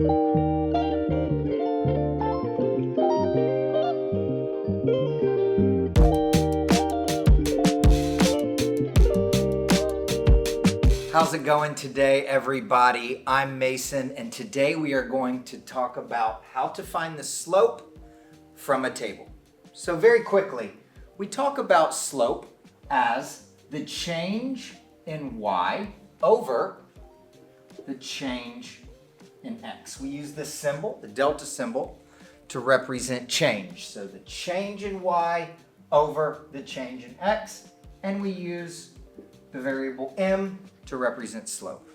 How's it going today, everybody? I'm Mason, and today we are going to talk about how to find the slope from a table. So very quickly, we talk about slope as the change in y over the change in x. We use this symbol, the delta symbol, to represent change. So the change in y over the change in x, and we use the variable m to represent slope.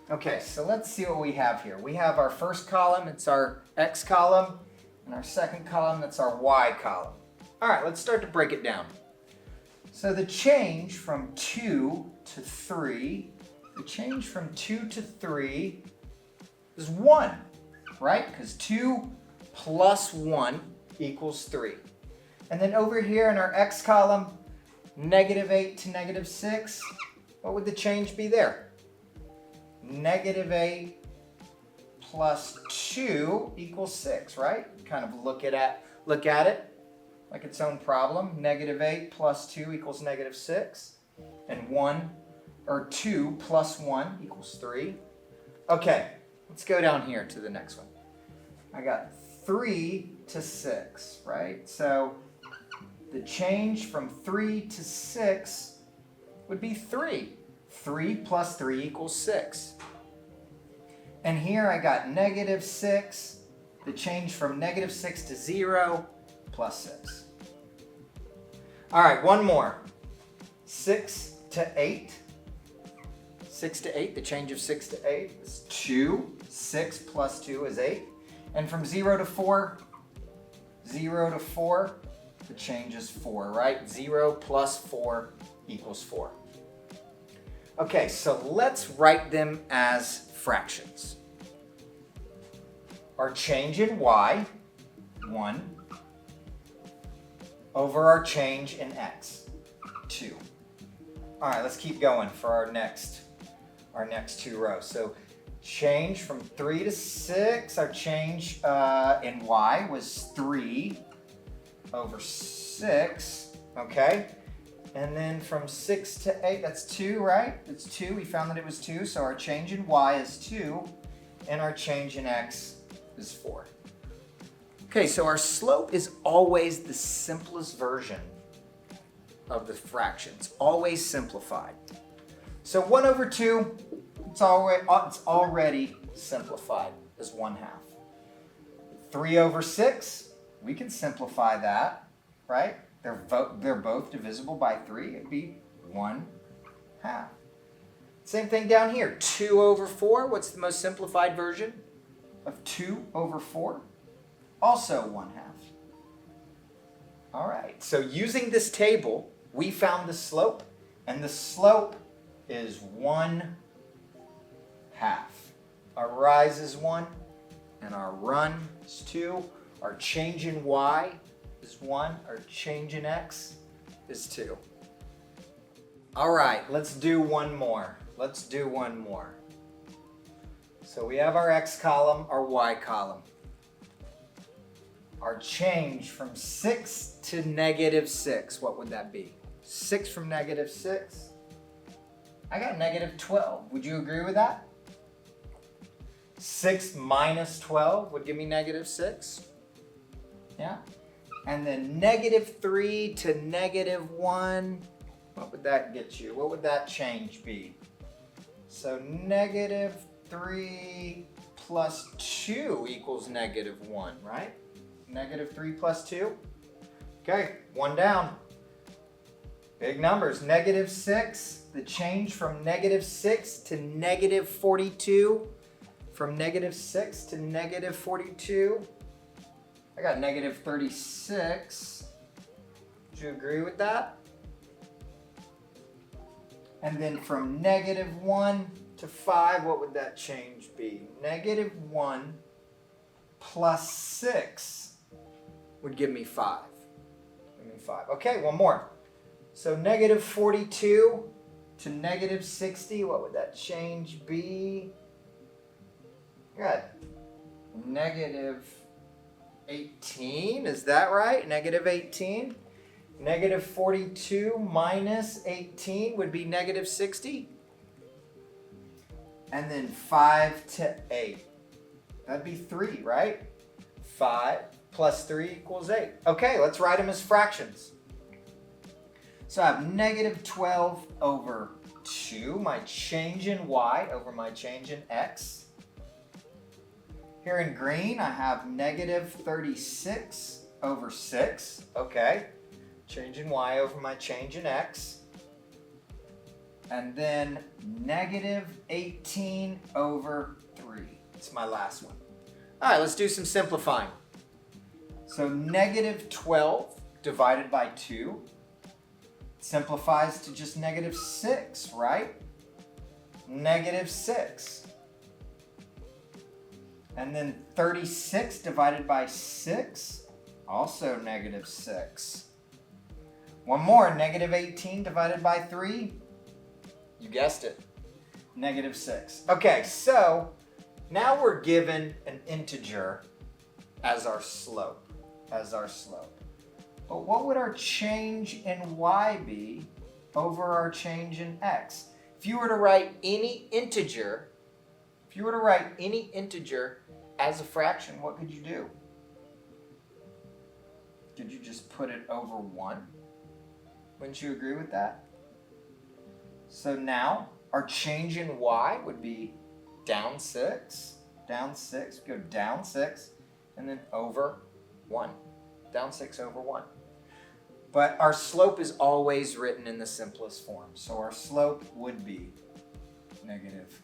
Okay, so let's see what we have here. We have our first column, it's our x column, and our second column, that's our y column. All right, let's start to break it down. So the change from 2 to 3, the change from 2 to 3 is 1, right? Because 2 plus 1 equals 3. And then over here in our x column, -8 to -6, what would the change be there? -8 plus 2 equals 6, right? Kind of look at it like its own problem. -8 plus 2 equals -6. And 2 plus 1 equals 3. Okay, let's go down here to the next one. I got 3 to 6, right? So the change from 3 to 6 would be 3. 3 plus 3 equals 6. And here I got -6, the change from -6 to 0, plus 6. All right, one more. 6 to 8. 6 to 8, the change of 6 to 8 is 2. 6 plus 2 is 8. And from 0 to 4, the change is 4, right? 0 plus 4 equals 4. Okay, so let's write them as fractions. Our change in y, 1, over our change in x, 2. All right, let's keep going for our next two rows. So change from 3 to 6, our change in y was 3 over 6, okay? And then from 6 to 8, that's 2, right? It's 2, we found that it was 2, so our change in y is 2, and our change in x is 4. Okay, so our slope is always the simplest version of the fractions, always simplified. So 1 over 2, it's already simplified as 1/2. 3 over 6, we can simplify that, right? They're both divisible by 3. It'd be 1/2. Same thing down here. 2 over 4. What's the most simplified version of 2 over 4? Also 1/2. All right. So using this table, we found the slope, and the slope is 1/2. Our rise is 1, and our run is 2. Our change in y is 1. Our change in x is 2. All right, let's do one more. So we have our x column, our y column. Our change from 6 to -6, what would that be? 6 from -6? I got -12. Would you agree with that? 6 minus 12 would give me -6. Yeah? And then -3 to -1, what would that get you? What would that change be? So -3 plus 2 equals -1, right? -3 plus 2. Okay, one down. Big numbers. -6, the change from -6 to -42. From -6 to -42. I got -36. Would you agree with that? And then from -1 to 5, what would that change be? -1 plus 6 would give me 5. Okay, one more. So -42 to -60, what would that change be? Good. negative 18, is that right? Negative 18. Negative 42 minus 18 would be negative 60. And then 5 to 8. That'd be 3, right? 5 plus 3 equals 8. Okay, let's write them as fractions. So I have negative 12 over 2, my change in y over my change in x. Here in green, I have negative 36 over 6. Okay, change in y over my change in x. And then negative 18 over 3. It's my last one. All right, let's do some simplifying. So negative 12 divided by 2 simplifies to just negative 6, right? Negative 6. And then 36 divided by 6, also negative 6. One more, negative 18 divided by 3, you guessed it, negative 6. Okay, so now we're given an integer as our slope, But what would our change in y be over our change in x? If you were to write any integer, as a fraction, what could you do? Could you just put it over 1? Wouldn't you agree with that? So now our change in y would be down 6, go down 6, and then over 1. Down 6 over 1. But our slope is always written in the simplest form. So our slope would be negative